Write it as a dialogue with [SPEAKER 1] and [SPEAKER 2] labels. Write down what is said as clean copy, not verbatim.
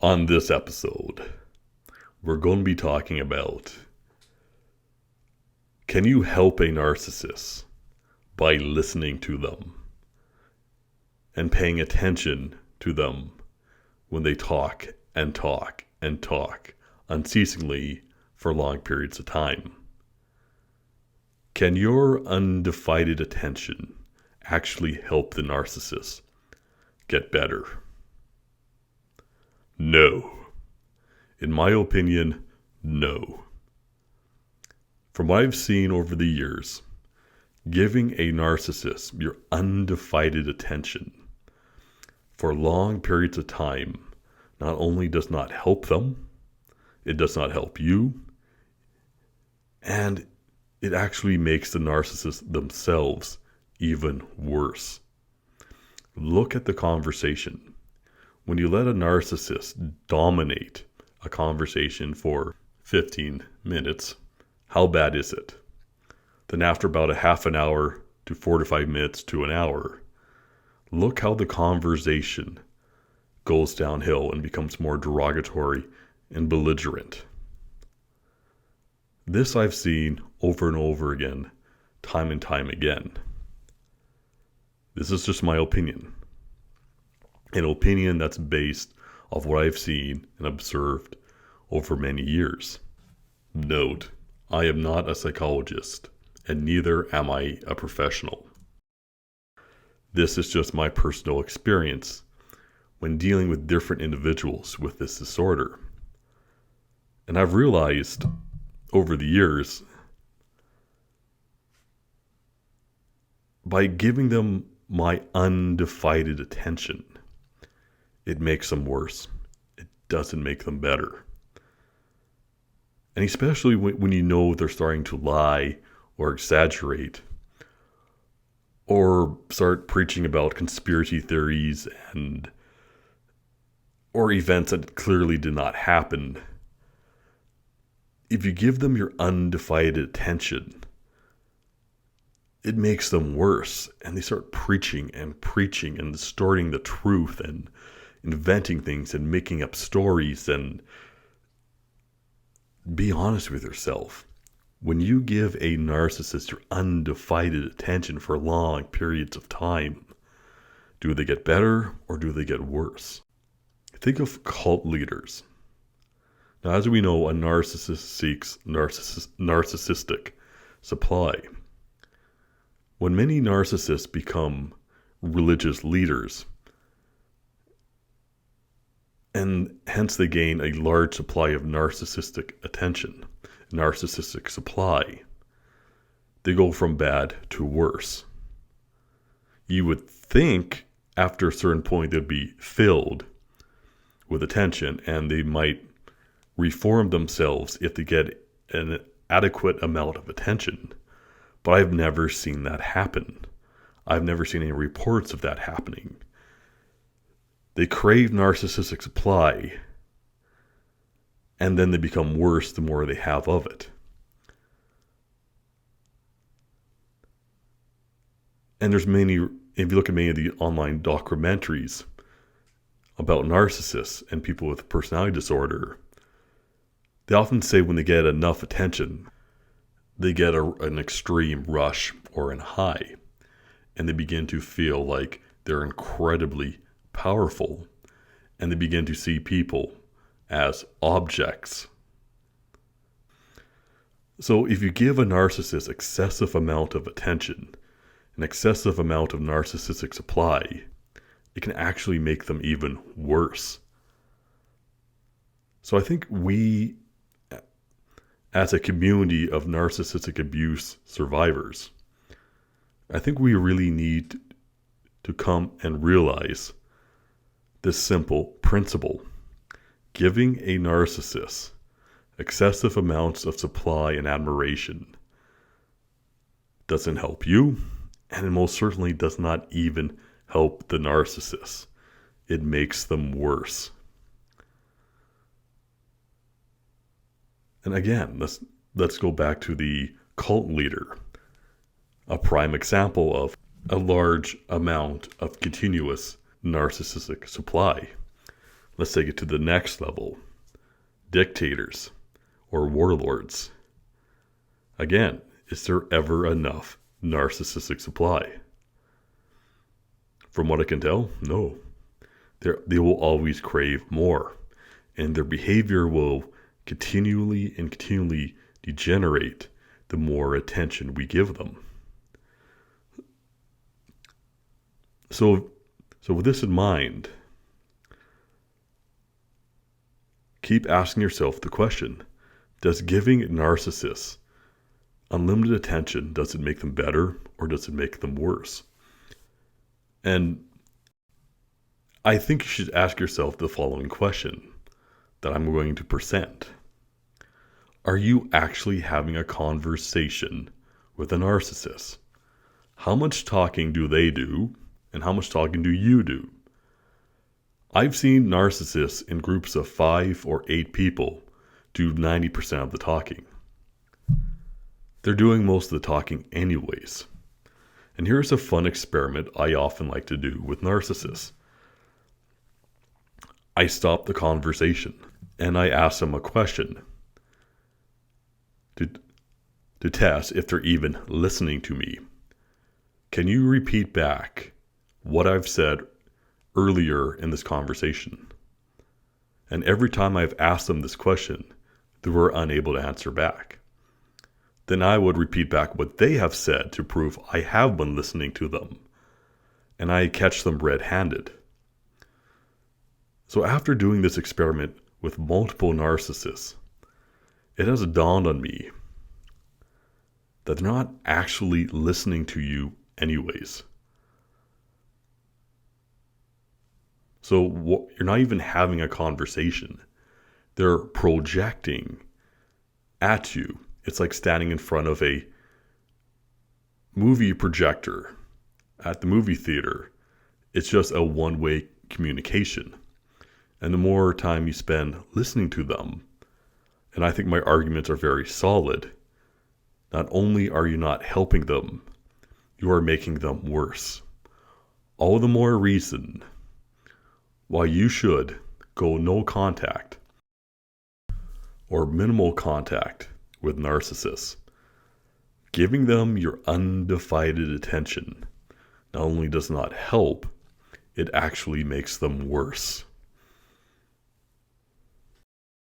[SPEAKER 1] On this episode, we're going to be talking about, can you help a narcissist by listening to them and paying attention to them when they talk and talk and talk unceasingly for long periods of time? Can your undivided attention actually help the narcissist get better? No. In my opinion, no. From what I've seen over the years, giving a narcissist your undivided attention for long periods of time not only does not help them, it does not help you, and it actually makes the narcissist themselves even worse. Look at the conversation. When you let a narcissist dominate a conversation for 15 minutes, how bad is it? Then after about a half an hour to 45 minutes to an hour, look how the conversation goes downhill and becomes more derogatory and belligerent. This I've seen over and over again, time and time again. This is just my opinion. An opinion that's based off what I've seen and observed over many years. Note, I am not a psychologist, and neither am I a professional. This is just my personal experience when dealing with different individuals with this disorder. And I've realized over the years, by giving them my undivided attention, it makes them worse. It doesn't make them better. And especially when you know they're starting to lie or exaggerate or start preaching about conspiracy theories or events that clearly did not happen. If you give them your undivided attention, it makes them worse, and they start preaching and distorting the truth and inventing things and making up stories. And be honest with yourself. When you give a narcissist your undivided attention for long periods of time, do they get better or do they get worse? Think of cult leaders. Now, as we know, a narcissist seeks narcissistic supply. When many narcissists become religious leaders, and hence they gain a large supply of narcissistic attention, narcissistic supply, they go from bad to worse. You would think after a certain point they'd be filled with attention and they might reform themselves if they get an adequate amount of attention. But I've never seen that happen. I've never seen any reports of that happening. They crave narcissistic supply, and then they become worse the more they have of it. And there's many, if you look at many of the online documentaries about narcissists and people with personality disorder, they often say when they get enough attention, they get an extreme rush or an high, and they begin to feel like they're incredibly powerful, and they begin to see people as objects. So if you give a narcissist excessive amount of attention, an excessive amount of narcissistic supply, it can actually make them even worse. So I think we, as a community of narcissistic abuse survivors, I think we really need to come and realize this simple principle. Giving a narcissist excessive amounts of supply and admiration doesn't help you, and it most certainly does not even help the narcissist. It makes them worse. And again, let's go back to the cult leader, a prime example of a large amount of continuous narcissistic supply. Let's take it to the next level. Dictators or warlords. Again, is there ever enough narcissistic supply? From what I can tell, no. They will always crave more, and their behavior will continually degenerate the more attention we give them. So with this in mind, keep asking yourself the question, does giving narcissists unlimited attention, does it make them better or does it make them worse? And I think you should ask yourself the following question that I'm going to present. Are you actually having a conversation with a narcissist? How much talking do they do, and how much talking do you do? I've seen narcissists in groups of 5 or 8 people do 90% of the talking. They're doing most of the talking anyways. And here's a fun experiment I often like to do with narcissists. I stop the conversation and I ask them a question to test if they're even listening to me. Can you repeat back what I've said earlier in this conversation? And every time I've asked them this question, they were unable to answer back. Then I would repeat back what they have said to prove I have been listening to them. And I catch them red-handed. So after doing this experiment with multiple narcissists, it has dawned on me that they're not actually listening to you anyways. So you're not even having a conversation. They're projecting at you. It's like standing in front of a movie projector at the movie theater. It's just a one-way communication. And the more time you spend listening to them, and I think my arguments are very solid, not only are you not helping them, you are making them worse. All the more reason why you should go no contact or minimal contact with narcissists. Giving them your undivided attention not only does not help, it actually makes them worse.